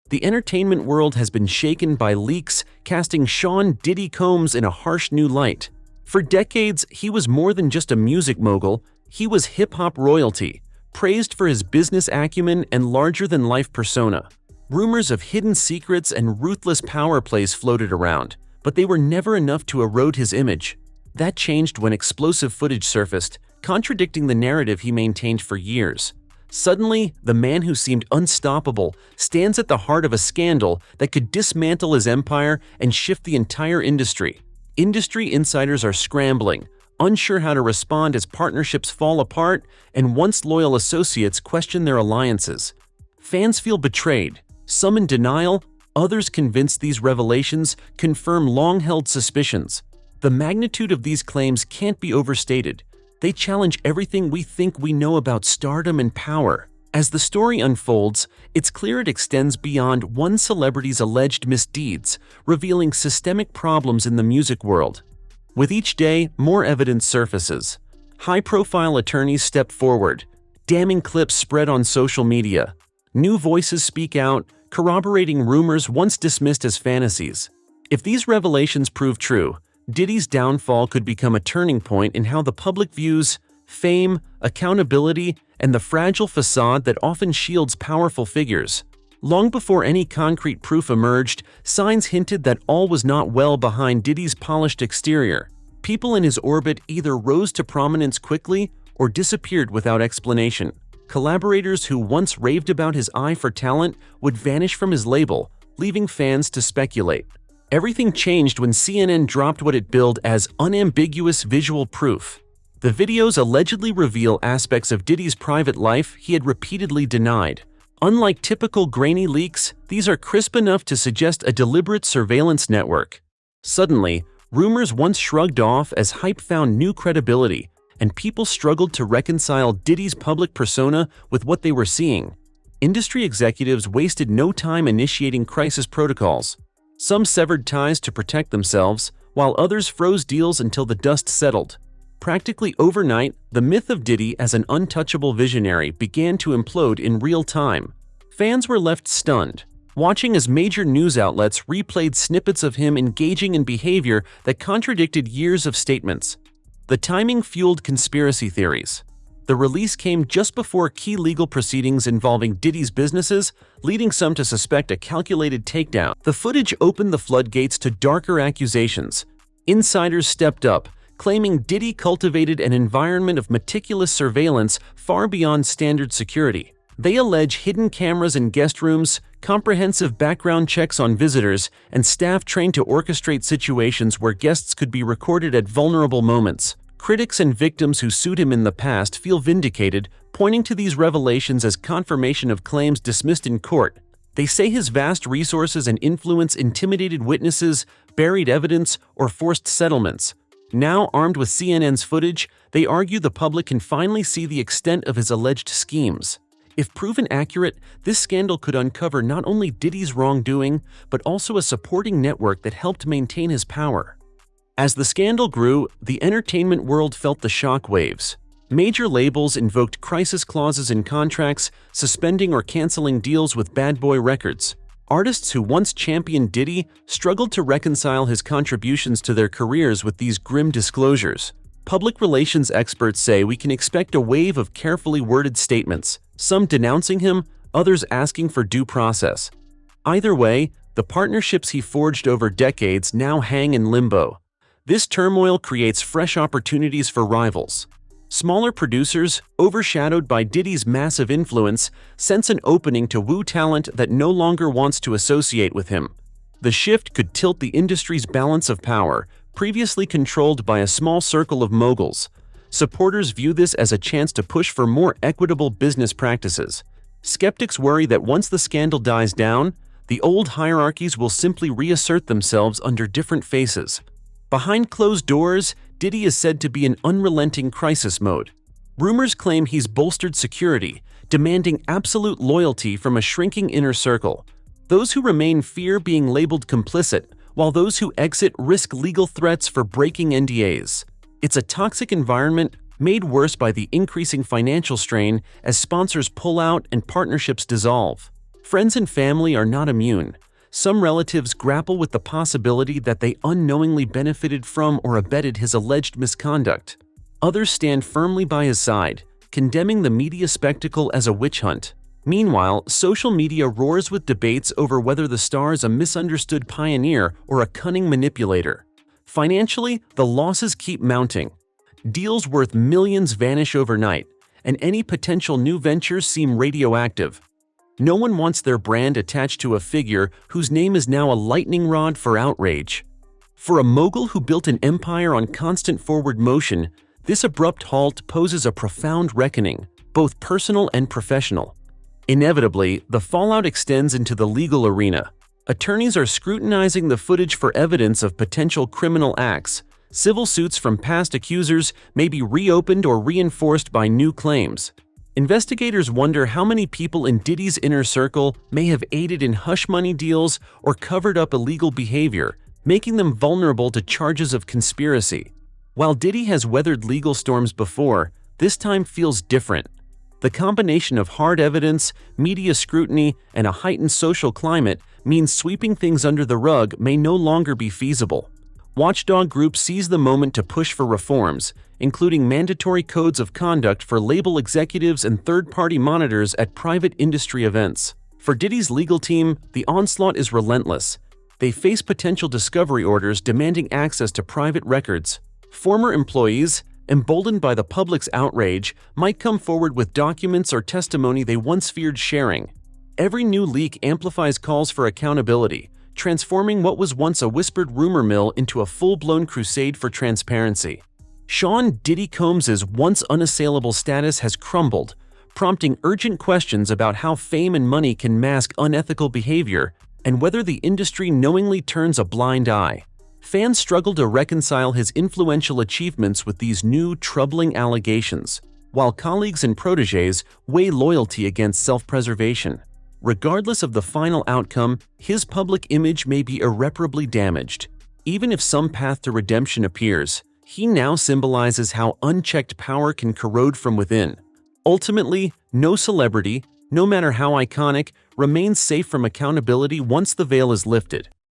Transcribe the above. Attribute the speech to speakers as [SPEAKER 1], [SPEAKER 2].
[SPEAKER 1] the entertainment world has been shaken by leaks casting Sean "Diddy" Combs in a harsh new light. For decades, he was more than just a music mogul, he was hip-hop royalty, praised for his business acumen and larger-than-life persona. Rumors of hidden secrets and ruthless power plays floated around, but they were never enough to erode his image. That changed when explosive footage surfaced, contradicting the narrative he maintained for years. Suddenly, the man who seemed unstoppable stands at the heart of a scandal that could dismantle his empire and shift the entire industry. Industry insiders are scrambling, unsure how to respond as partnerships fall apart and once loyal associates question their alliances. Fans feel betrayed, some in denial, others convinced these revelations confirm long-held suspicions. The magnitude of these claims can't be overstated. They challenge everything we think we know about stardom and power. As the story unfolds, it's clear it extends beyond one celebrity's alleged misdeeds, revealing systemic problems in the music world. With each day, more evidence surfaces. High-profile attorneys step forward. Damning clips spread on social media. New voices speak out, corroborating rumors once dismissed as fantasies. If these revelations prove true, Diddy's downfall could become a turning point in how the public views fame, accountability, and the fragile facade that often shields powerful figures. Long before any concrete proof emerged, signs hinted that all was not well behind Diddy's polished exterior. People in his orbit either rose to prominence quickly or disappeared without explanation. Collaborators who once raved about his eye for talent would vanish from his label, leaving fans to speculate. Everything changed when CNN dropped what it billed as unambiguous visual proof. The videos allegedly reveal aspects of Diddy's private life he had repeatedly denied. Unlike typical grainy leaks, these are crisp enough to suggest a deliberate surveillance network. Suddenly, rumors once shrugged off as hype found new credibility, and people struggled to reconcile Diddy's public persona with what they were seeing. Industry executives wasted no time initiating crisis protocols. Some severed ties to protect themselves, while others froze deals until the dust settled. Practically overnight, the myth of Diddy as an untouchable visionary began to implode in real time. Fans were left stunned, watching as major news outlets replayed snippets of him engaging in behavior that contradicted years of statements. The timing fueled conspiracy theories. The release came just before key legal proceedings involving Diddy's businesses, leading some to suspect a calculated takedown. The footage opened the floodgates to darker accusations. Insiders stepped up, claiming Diddy cultivated an environment of meticulous surveillance far beyond standard security. They allege hidden cameras in guest rooms, comprehensive background checks on visitors, and staff trained to orchestrate situations where guests could be recorded at vulnerable moments. Critics and victims who sued him in the past feel vindicated, pointing to these revelations as confirmation of claims dismissed in court. They say his vast resources and influence intimidated witnesses, buried evidence, or forced settlements. Now armed with CNN's footage, they argue the public can finally see the extent of his alleged schemes. If proven accurate, this scandal could uncover not only Diddy's wrongdoing, but also a supporting network that helped maintain his power. As the scandal grew, the entertainment world felt the shockwaves. Major labels invoked crisis clauses in contracts, suspending or canceling deals with Bad Boy Records. Artists who once championed Diddy struggled to reconcile his contributions to their careers with these grim disclosures. Public relations experts say we can expect a wave of carefully worded statements, some denouncing him, others asking for due process. Either way, the partnerships he forged over decades now hang in limbo. This turmoil creates fresh opportunities for rivals. Smaller producers, overshadowed by Diddy's massive influence, sense an opening to woo talent that no longer wants to associate with him. The shift could tilt the industry's balance of power, previously controlled by a small circle of moguls. Supporters view this as a chance to push for more equitable business practices. Skeptics worry that once the scandal dies down, the old hierarchies will simply reassert themselves under different faces. Behind closed doors, Diddy is said to be in unrelenting crisis mode. Rumors claim he's bolstered security, demanding absolute loyalty from a shrinking inner circle. Those who remain fear being labeled complicit, while those who exit risk legal threats for breaking NDAs. It's a toxic environment made worse by the increasing financial strain as sponsors pull out and partnerships dissolve. Friends and family are not immune. Some relatives grapple with the possibility that they unknowingly benefited from or abetted his alleged misconduct. Others stand firmly by his side, condemning the media spectacle as a witch hunt. Meanwhile, social media roars with debates over whether the star is a misunderstood pioneer or a cunning manipulator. Financially, the losses keep mounting. Deals worth millions vanish overnight, and any potential new ventures seem radioactive. No one wants their brand attached to a figure whose name is now a lightning rod for outrage. For a mogul who built an empire on constant forward motion, this abrupt halt poses a profound reckoning, both personal and professional. Inevitably, the fallout extends into the legal arena. Attorneys are scrutinizing the footage for evidence of potential criminal acts. Civil suits from past accusers may be reopened or reinforced by new claims. Investigators wonder how many people in Diddy's inner circle may have aided in hush money deals or covered up illegal behavior, making them vulnerable to charges of conspiracy. While Diddy has weathered legal storms before, this time feels different. The combination of hard evidence, media scrutiny, and a heightened social climate means sweeping things under the rug may no longer be feasible. Watchdog groups seize the moment to push for reforms, including mandatory codes of conduct for label executives and third-party monitors at private industry events. For Diddy's legal team, the onslaught is relentless. They face potential discovery orders demanding access to private records. Former employees, emboldened by the public's outrage, might come forward with documents or testimony they once feared sharing. Every new leak amplifies calls for accountability, transforming what was once a whispered rumor mill into a full-blown crusade for transparency. Sean Diddy Combs' once unassailable status has crumbled, prompting urgent questions about how fame and money can mask unethical behavior and whether the industry knowingly turns a blind eye. Fans struggle to reconcile his influential achievements with these new, troubling allegations, while colleagues and protégés weigh loyalty against self-preservation. Regardless of the final outcome, his public image may be irreparably damaged. Even if some path to redemption appears, he now symbolizes how unchecked power can corrode from within. Ultimately, no celebrity, no matter how iconic, remains safe from accountability once the veil is lifted.